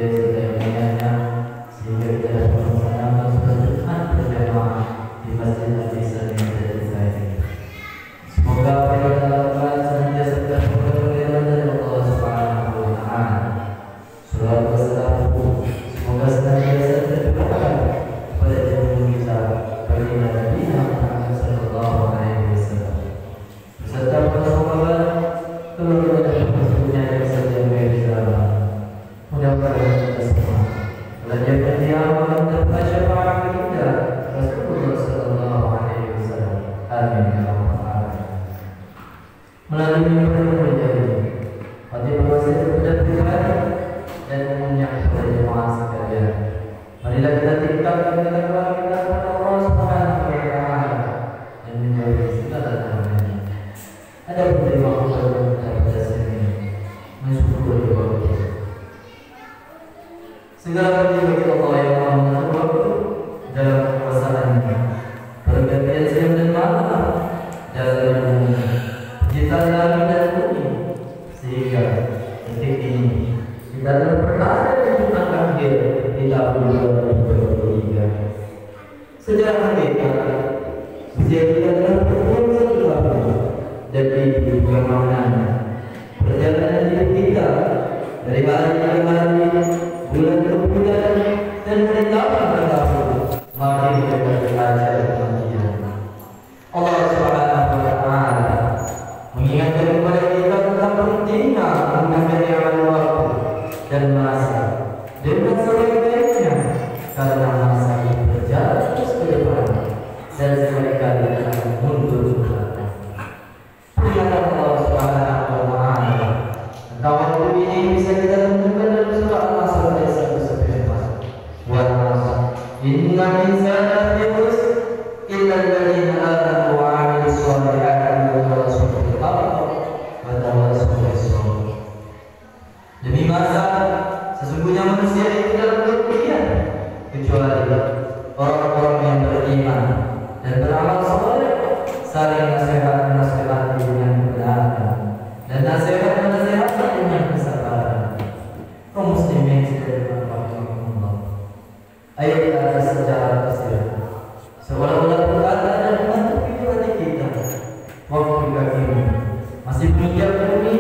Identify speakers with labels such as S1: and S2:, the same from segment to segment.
S1: sebaik-baiknya sehingga kita dapat melaksanakan sholat Jumat berjamaah di Masjid Al-Ihsan yang ada di Zaidi. Semoga apa yang kita lakukan senantiasa terpenuhi keridhaan dari Allah Subhanahu wa Ta'ala. Salawat wassalamu semoga senantiasa tercurahkan kepada junjungan kita baginda Nabi Muhammad sallallahu alaihi wasallam beserta para sahabat, keluarga dan pengikutnya yang setia di dalam. Mudah-mudahan kita semua belajar berdiaman dan bersyafaat baginda Rasulullah sallallahu alaihi wasallam. Amin ya rabbal alamin. Melalui pertemuan ini, hati berwasiat kepada pribadi dan umumnya kepada jemaah sekalian. Marilah kita tingkatkan ketakwaan kita kepada Allah Subhanahu wa Ta'ala dan menjauhi segala larangannya. Ada terima kasih pada sini mensyukuri waktu. Segala puji bagi Allah yang Maha mengatur waktu dalam kekuasaannya. Pergantian siang dan malam dalam ilmunya, penciptaan langit dan bumi, sehingga detik ini kita berada di Jumat akhir di tahun 2023. Sejarah kita, usia kita telah berumur 1 tahun dan itu kemaknaan perjalanan hidup kita dari hari ke hari, bulan ke bulan, dan dari tahun ke tahun makin dekat ajal kematian. Allah Subhanahu wa Ta'ala mengingatkan kepada kita tentang pentingnya menggunakan waktu dan masa dengan sebaik-baiknya, karena masa itu berjalan terus ke depan dan sekali-kali akan mundur ke belakang. Peringatan Allah Subhanahu wa Ta'ala tentang waktu ini bisa kita temukan dalam surah Al-Asr ayat 1-4. Wal 'ashr innal insana lafi khusr illa alladziina aamanu wa 'amilus shalihati wa tawassaw bil haqqi wa tawassaw bis sabr. Demi masa, sesungguhnya manusia itu dalam kerugian kecuali orang-orang yang beriman dan beramal saleh, saling nasihat-menasihati dengan kebenaran dan nasihat-menasihati dengan kesabaran. Kaum muslimin sekalian rahimahumullah. Ayat di atas secara tersirat seolah-olah berkata dan membantu hati kita. Waktu kini masih menginjak bumi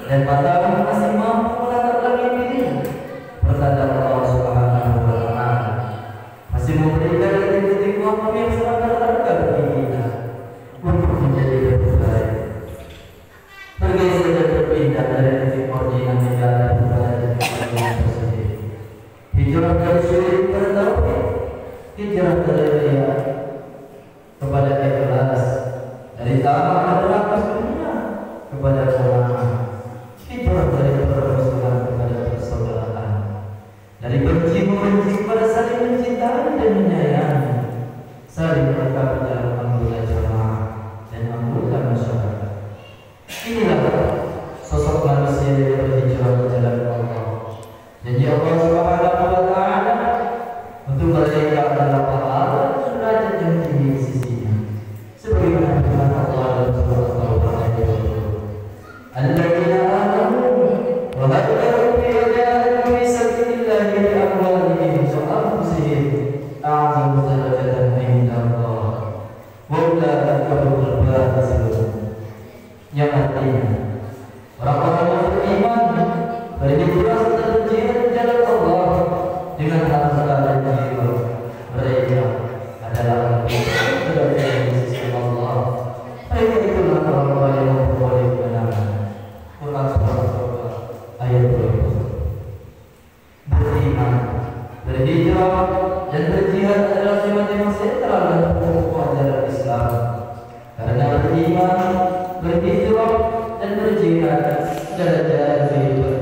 S1: dan matamu masih mampu menatap langit ini. Pertanda Allah Subhanahu wa Ta'ala masih memberikan detik-detik waktu yang sangat berharga bagi kita untuk menjadi lebih baik. Bergeser dan berpindah dari titik koordinat negara kepada titik yang tersendiri. Hijrah dari syirik kepada tauhid, hijrah dari riya kepada ikhlas, dari tamak dan rakus dunia kepada qanaah, hijrah dari permusuhan kepada persaudaraan, dari benci membenci kepada saling mencintai dan menyayangi, saling berkabung dalam anggota jamaah dan anggota masyarakat. Inilah sosok manusia yang berhijrah ke jalan Allah. Janji Allah Subhanahu wa Ta'ala untuk mereka adalah pahala dan derajat yang tinggi di sisinya. Sebagaimana firman Allah dalam surah At-Taubah ayat 20. Alladzina amanu wa hajaru fi jahadu fi sabilillahi bi amwalihim wa anfusihim a'zamu darajatan 'inda Allah wa ulaika humul faizun. Yang artinya orang-orang yang beriman berhijrah serta berjihad di jalan Allah dengan harta dan jiwa mereka adalah orang-orang di sisi Allah. Mereka itulah orang-orang yang memperoleh kemenangan. Quran surah ayat 20. Beriman, berhijrah dan berjihad adalah tema-tema sentral dalam pokok ajaran Islam. Karena beriman, berhijrah dan berjihad adalah jalan kehidupan